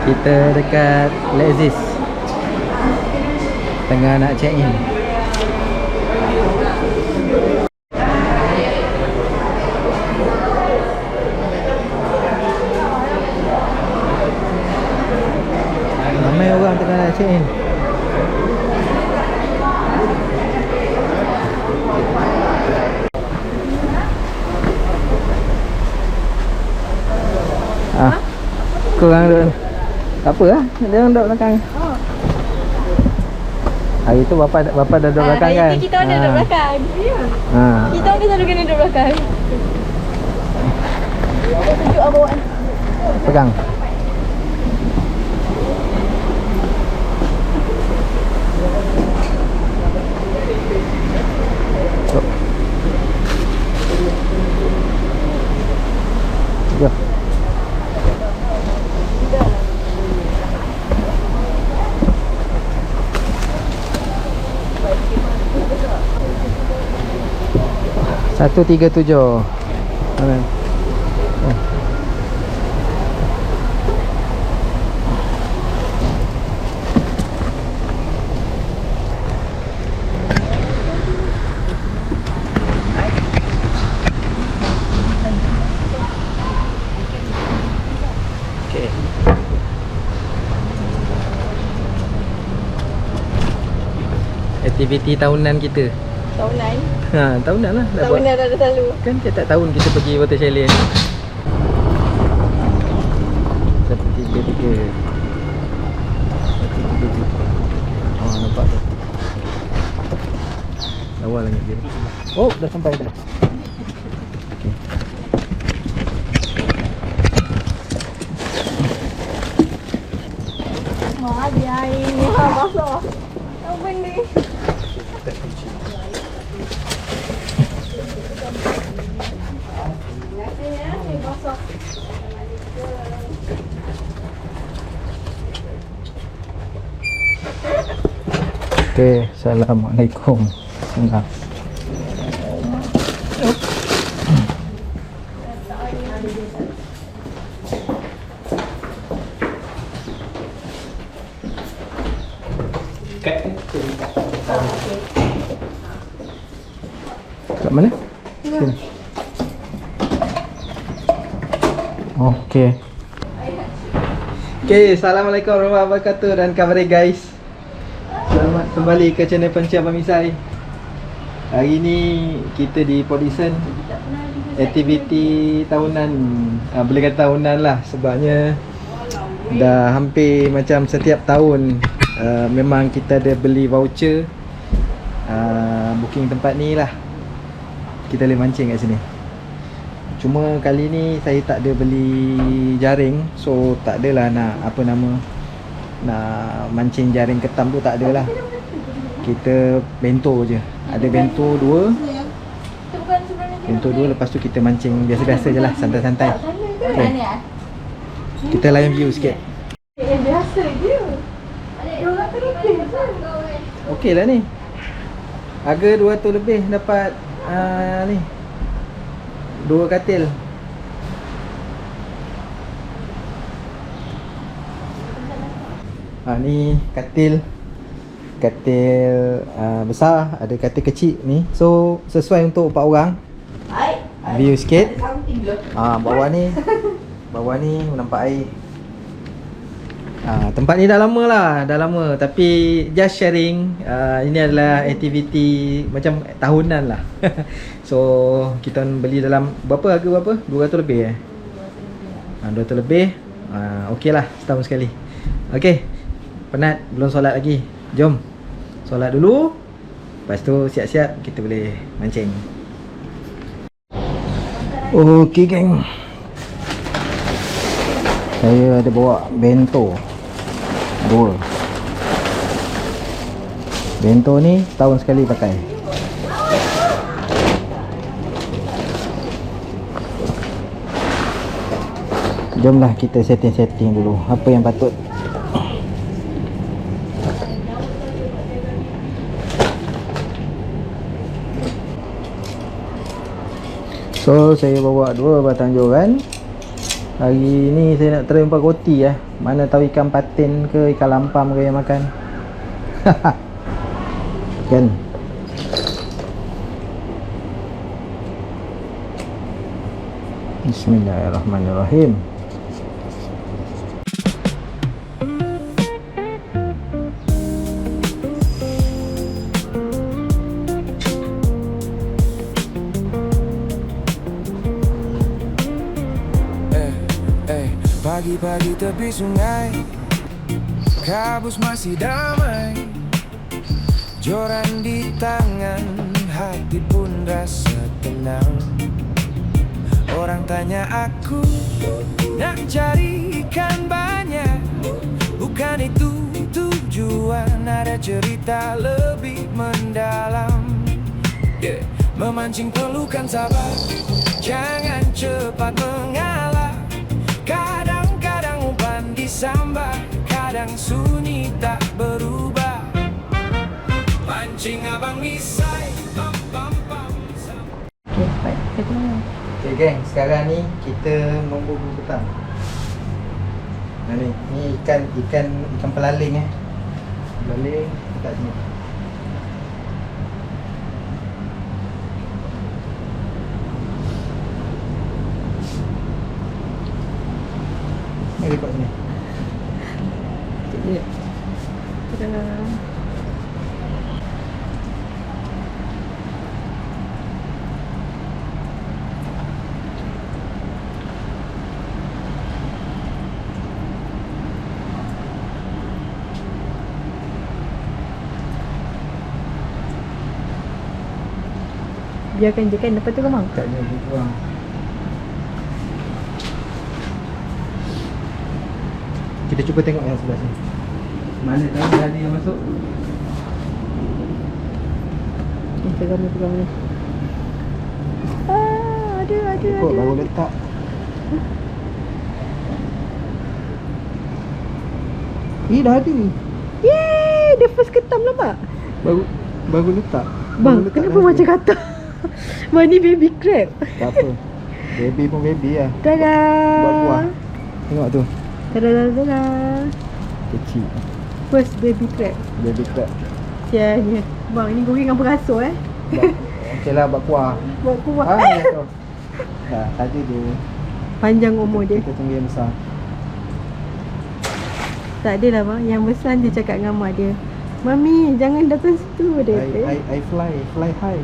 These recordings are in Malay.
Kita dekat Lexis, tengah nak check in. Ramai orang tengah nak check in. Korang duduk. Tak apa lah, dia orang duduk belakang. Hari tu bapa dah duduk belakang kan. Hari tu kita orang dah duduk belakang. Kita orang selalu kena duduk belakang. Tunjuk apa bawaan. Pegang. Jom. Satu tiga tujuh. Aktiviti tahunan kita. Tahunan? Tahunan lah. Tahunan dah selalu. Kan setiap tahun kita pergi Water Challenge. Seperti tiga. Nampak tu. Awal lagi dia. Oh, dah sampai dah. Okey. Dia air ni basah. Apa benda? Okay, Assalamualaikum. Senang. Kat mana? Sini. Okey. Okay, Assalamualaikum warahmatullahi wabarakatuh dan khabar guys. Selamat kembali ke channel Pencian Pamisai. Hari ni kita di Podison. Aktiviti tahunan, boleh kata tahunan lah, sebabnya dah hampir macam setiap tahun memang kita ada beli voucher, booking tempat ni lah. Kita boleh mancing kat sini. Cuma kali ni saya tak ada beli jaring, so tak adalah nak nak mancing jaring ketam tu, tak adalah. Kita bento je. Ada bento dua. Bento dua, lepas tu kita mancing biasa-biasa je lah, santai-santai. Okay. Kita layan view sikit. Yang biasa je. Okey lah ni. Harga 200 lebih dapat ni 2 katil. Ni katil besar, ada katil kecil ni. So sesuai untuk 4 orang. View sikit. Bawah ni nampak air. Tempat ni dah lama, tapi just sharing. Ini adalah aktiviti macam tahunan lah. So kita beli dalam berapa, harga berapa? 200 lebih 200 lebih. Okey lah, setahun sekali. Okey, penat, belum solat lagi. Jom solat dulu, lepas tu siap-siap kita boleh mancing. Okey geng, saya ada bawa bento 2. Bento ni tahun sekali pakai. Jomlah kita setting dulu apa yang patut. So saya bawa 2 batang joran. Hari ni saya nak try umpan roti lah. Mana tahu ikan patin ke ikan lampam ke yang makan. Kan. Bismillahirrahmanirrahim. Pagi-pagi tepi sungai, kabus masih damai, joran di tangan, hati pun rasa tenang. Orang tanya aku, nak cari ikan banyak, bukan itu tujuan, ada cerita lebih mendalam. Memancing perlukan sabar, jangan cepat mengalah. Kadang-kadang umpan disambar, kadang sunyi tak berubah. Pancing abang misai, pam pam pam. Okay, baik. Satu mana? Okay geng, sekarang ni kita memburu petang. Nah ni ikan pelaling Pelaling letak sini. Ni rekod sini. Sekejap je. Kita biarkan je kan, lepas tu kau mau? Tak ada buang. Kita cuba tengok yang sebelah sini. Mana tahu dah ada yang masuk. Pegang ni. Ada. Ikut baru letak. Dah ada. Yeay, dia first ketam lah pak. Baru letak. Bang, Baru letak kenapa dah macam ada. kata? Bang, ni baby crab. Tak apa. Baby pun baby lah. Dadah. Buat buah. Tengok tu. Dadah. Kecil. First baby crab. Baby crab. Sianya. Bang, ini goreng apa rasa Okey lah buat kuah. Buat kuah. Ya tu. Dah, tadi dia. Panjang umur dia. Kita tunggu yang besar. Tak adalah bang. Yang besar dia cakap dengan mak dia, Mami, jangan datang situ. Dia kata. I fly high.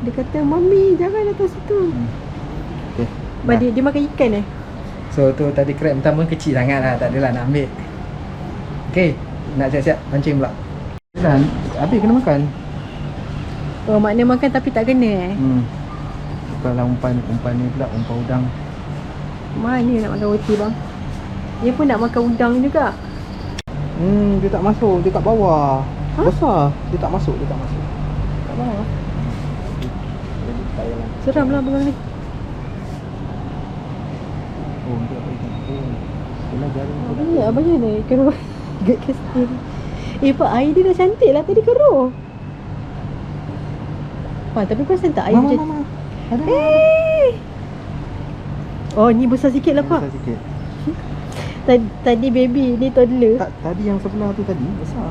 Dia kata, Mami, jangan datang situ. Okey. Bang, dia makan ikan So tu tadi crab pertama kecil sangat lah. Tak adalah nak ambil. Okey. Nak siap-siap mancing pula. Dah, habis kena makan. Oh, makna makan tapi tak kena Bukanlah umpan ni pula, umpan udang. Mana nak makan roti bang? Dia pun nak makan udang juga. Dia tak masuk, dia kat bawah. Ha? Besar. Dia tak masuk. Kat bawah. Seram lah bang ni. Oh, dia apa ikan? Kena jaring. Abang ni keruh kat kastil. Pak, air dia dah cantik lah tadi keruh. Pak, tapi kau rasa tak air macam Mama. Ada. Oh, ni besar sikit lah pak. Besar sikit. Tadi baby, ni toddler. Tak, tadi yang sebelah tu tadi besar.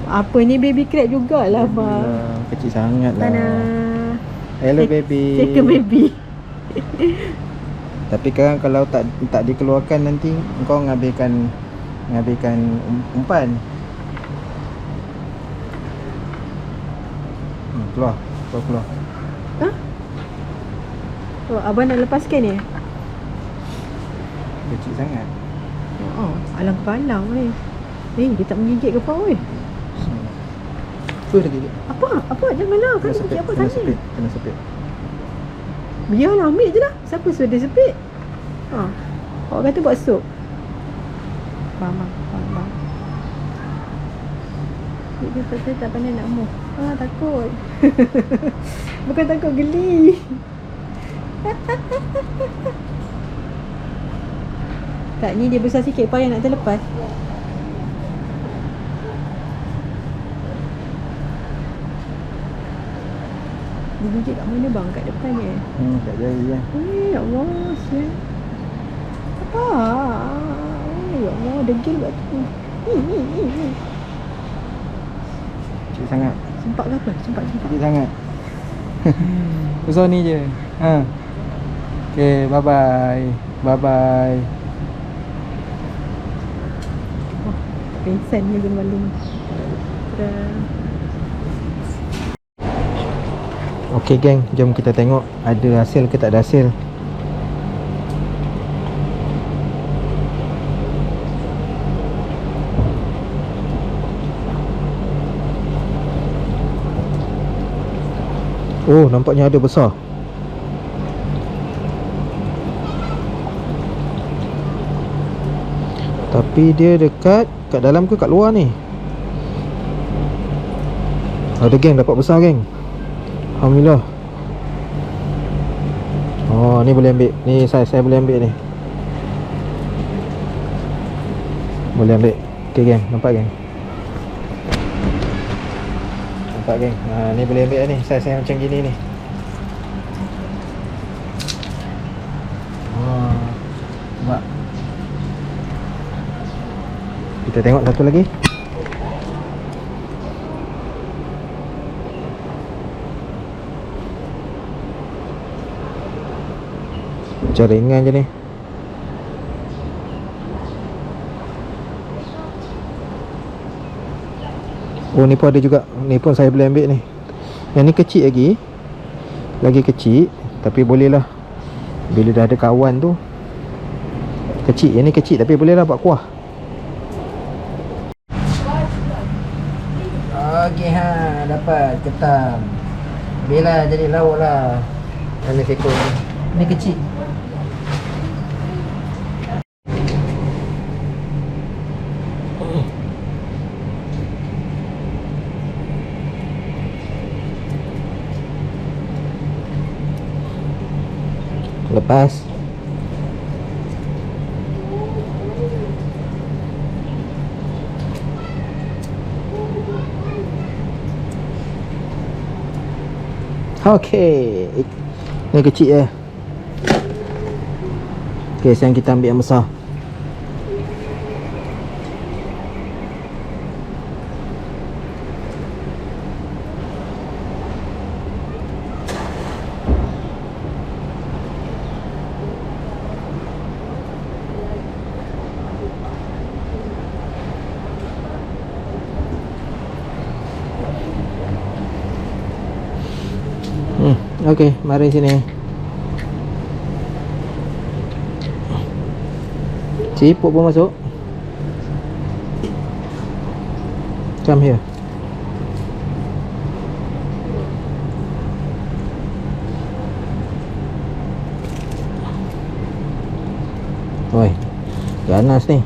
Apa ni baby crab jugalah bang. Kecil sangat lah. Tanah. Hello baby. Second baby. Tapi kan kalau tak dikeluarkan nanti kau ngabaikan umpan. Keluar. Ha? Oh, abang nak lepaskan ni? Kecil sangat. Oh, alang kepala ni. Dia tak menggigit ke apa weh? Tu dah gigit. Apa? Janganlah. Kan gigit apa Kena tadi? sepit. Biarlah, ambil je lah. Siapa suruh dia sepit? Awak kata buat sup. Faham. Dia tak pandai nak move. Takut. Bukan takut, geli. Tak, ni dia besar sikit, payah nak terlepas. Dia gigit kat mana bang? Kat depan ni? Kat jari lah. Ya Allah, siap. degil kat tu. Cik sangat. Sempak ke apa? Sempak. Cik sangat. Besar ni je. Ha. Okay, bye-bye. Bye-bye. Oh, pengsan ni guna maling. Okay geng, jom kita tengok ada hasil ke tak ada hasil. Oh, nampaknya ada besar. Tapi dia dekat kat dalam ke kat luar ni? Ada geng, dapat besar geng. Alhamdulillah. Oh, ni boleh ambil. Ni saya boleh ambil ni. Boleh ambil. Okay geng, nampak geng? Nampak geng? Ni boleh ambil ni. Saya macam gini ni. Nampak? Kita tengok satu lagi. Macam ringan je ni. Oh, ni pun ada juga. Ni pun saya boleh ambil ni. Yang ni kecil lagi. Lagi kecil. Tapi boleh lah. Bila dah ada kawan tu. Kecil. Yang ni kecil tapi boleh lah buat kuah. Okey ha. Dapat ketam. Bila jadi lauk lah. Mana sekor ni. Ni kecil. Lepas okey. Ni kecil je. Okey, sekarang kita ambil yang besar. Okey, mari sini. Siput pun masuk. Come here. Oi, ganas ni.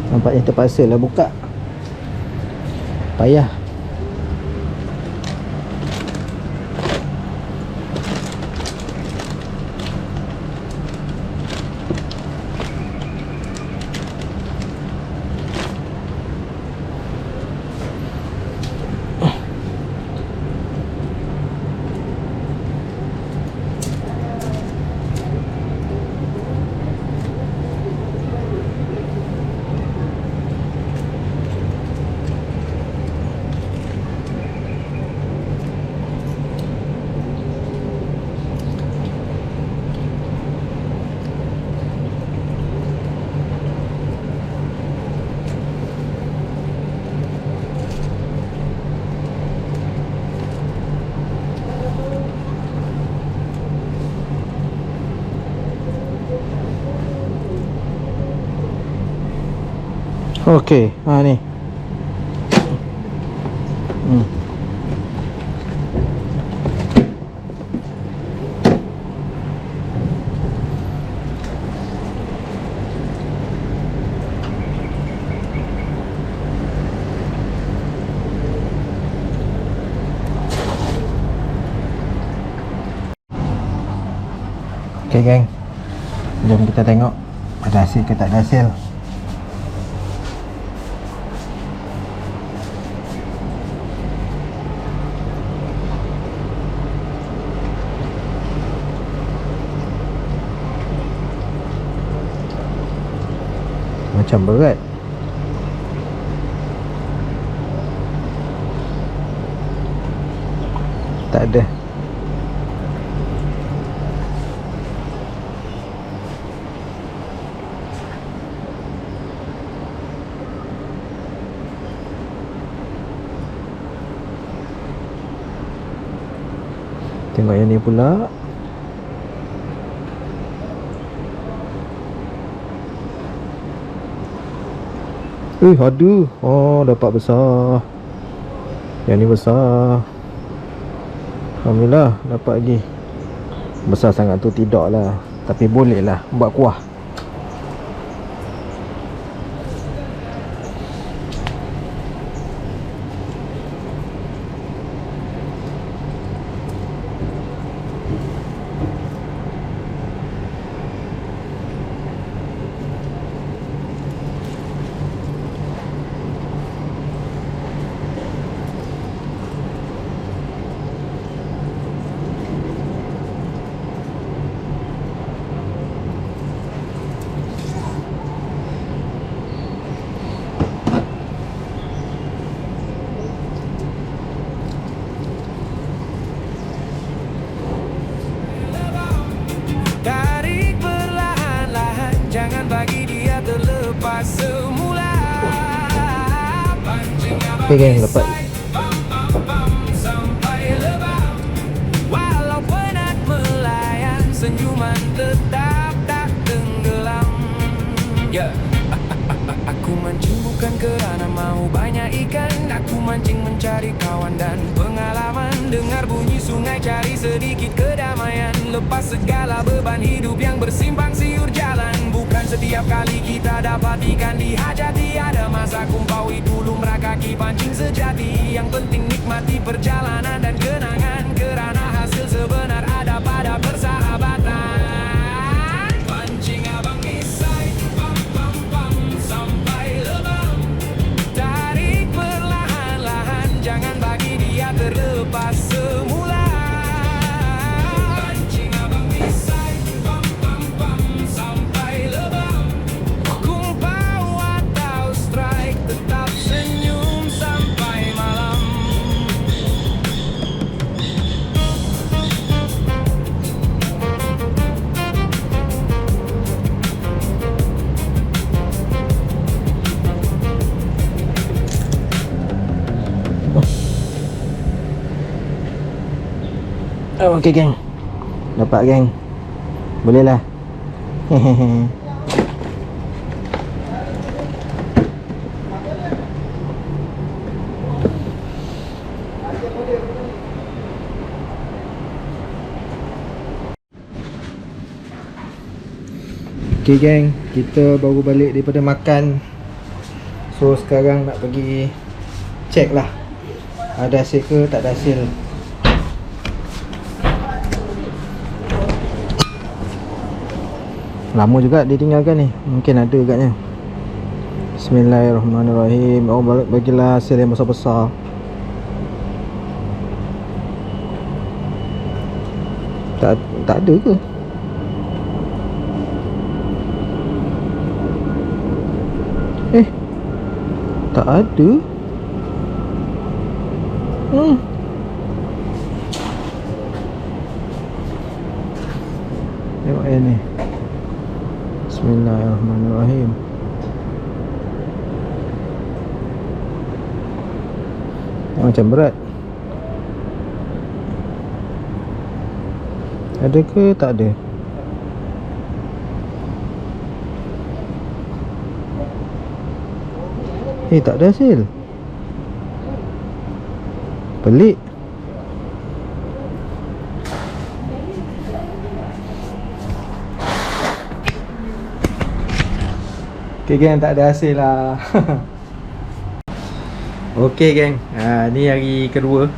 Nampaknya terpaksa lah buka. Payah. Okey, ni. Okay geng, jom kita tengok ada hasil ke tak ada hasil. Macam berat. Tak ada. Tengok yang ni pula. Ada. Oh, dapat besar. Yang ni besar. Alhamdulillah dapat lagi. Besar sangat tu tidak lah, tapi boleh lah buat kuah. Tarik perlahan-lahan, jangan bagi dia terlepas semula. Pancing abang Okay geng, dapat. pam sampai lebam. Walau penat melayan, senyuman tetap tak tenggelam. Yeah. Aku mancing bukan kerana mau banyak ikan. Aku mancing mencari kawan dan pengalaman. Dengar bunyi sungai, cari sedikit kedamaian. Lepas segala beban hidup yang bersimpang siur jalan. Bukan setiap kali kita dapat ikan dihajati. Ada masa kumpaui dulu merakaki pancing sejati. Yang penting nikmati perjalanan dan kenangan, kerana hasil sebenar ada pada persahabatan. Pancing abang isai, pam pam pam sampai lebam. Tarik perlahan-lahan, jangan bagi dia terlepas semula. Pancing abang isai, pam pam pam sampai lebam. Kumpau atau strike, tetap senyum sampai malam. Okay geng, dapat geng. Boleh lah. Hehehe. Okay geng, kita baru balik daripada makan. So sekarang nak pergi check lah ada hasil ke tak ada hasil. Lama juga ditinggalkan ni. Mungkin ada agaknya. Bismillahirrahmanirrahim. Oh, bagilah hasil yang besar-besar. Tak ada ke? Tak ada. Tengok ni. Bismillahirrahmanirrahim. Macam berat. Ada ke tak ada? Tak ada hasil. Pelik. Okay geng, tak ada hasil lah. Okay geng, ni hari kedua.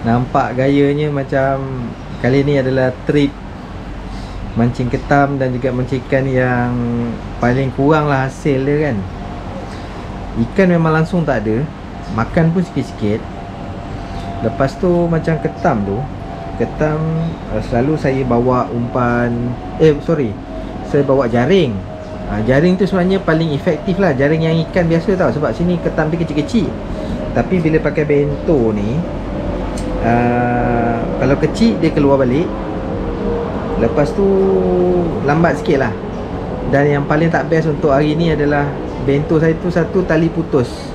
Nampak gayanya macam kali ni adalah trip mancing ketam dan juga mancing ikan yang paling kurang lah hasil dia kan. Ikan memang langsung tak ada, makan pun sikit-sikit. Lepas tu macam ketam tu, ketam selalu saya bawa umpan, saya bawa jaring. Jaring tu sebenarnya paling efektif lah, jaring yang ikan biasa tau. Sebab sini ketam dia kecil-kecil. Tapi bila pakai bento ni, kalau kecil dia keluar balik, lepas tu lambat sikit lah. Dan yang paling tak best untuk hari ni adalah bento saya tu satu tali putus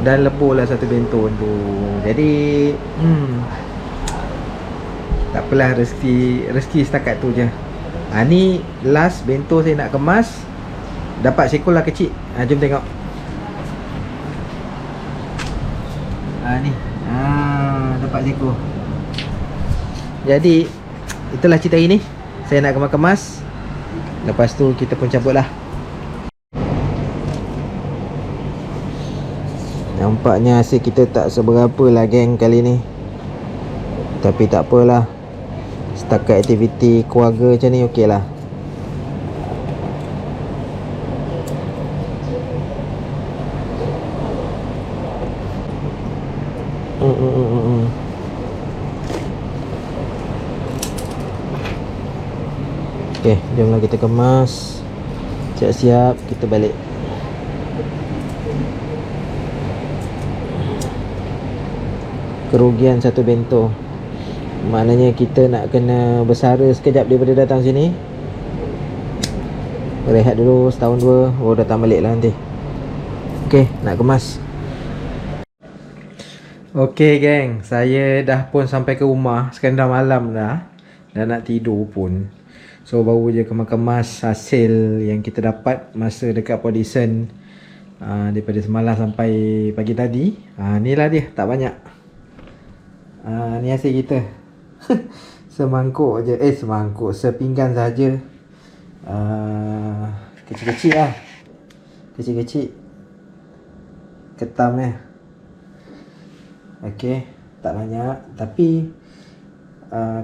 dan lebur lah satu bento tu. Jadi tak apalah, rezeki setakat tu je. Ni last bento saya nak kemas, dapat seekor lah kecil. Jom tengok. Ni dapat seekor. Jadi itulah cerita hari ni. Saya nak kemas-kemas, lepas tu kita pun cabut lah. Nampaknya hasil kita tak seberapa lah geng kali ni. Tapi tak apalah, setakat aktiviti keluarga macam ni okey lah. Okay, jomlah kita kemas. Siap-siap kita balik. Kerugian satu bento. Maknanya kita nak kena bersara sekejap daripada datang sini. Rehat dulu setahun dua, datang balik lah nanti. Okay, nak kemas. Okay geng, saya dah pun sampai ke rumah. Sekarang dah malam dah, dah nak tidur pun. So baru je kemas hasil yang kita dapat masa dekat Podison, daripada semalam sampai pagi tadi. Ni lah dia, tak banyak. Ni hasil kita. Semangkuk je, sepinggan saja. Kecil-kecil lah, kecil-kecil ketam Okay, tak banyak. Tapi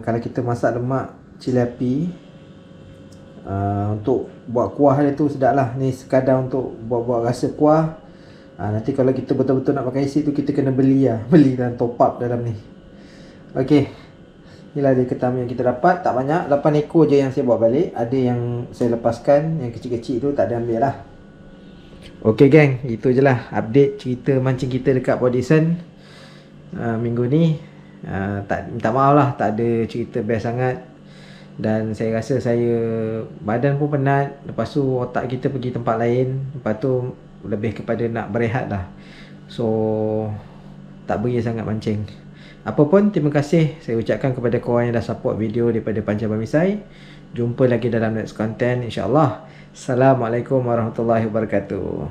kalau kita masak lemak cili api, untuk buat kuah dia tu sedap lah. Ni sekadar untuk buat rasa kuah. Nanti kalau kita betul-betul nak pakai isi tu, kita kena beli dan top up dalam ni. Okay, inilah dia ketam yang kita dapat. Tak banyak, 8 ekor je yang saya bawa balik. Ada yang saya lepaskan, yang kecil-kecil tu tak ada ambil lah. Okay geng, itu je lah update cerita mancing kita dekat Podison minggu ni. Minta maaf lah, tak ada cerita best sangat. Dan saya rasa badan pun penat. Lepas tu otak kita pergi tempat lain. Lepas tu lebih kepada nak berehat lah. So tak beri sangat mancing. Apa pun, terima kasih saya ucapkan kepada korang yang dah support video daripada Pancing Bamisai. Jumpa lagi dalam next content, insyaAllah. Assalamualaikum warahmatullahi wabarakatuh.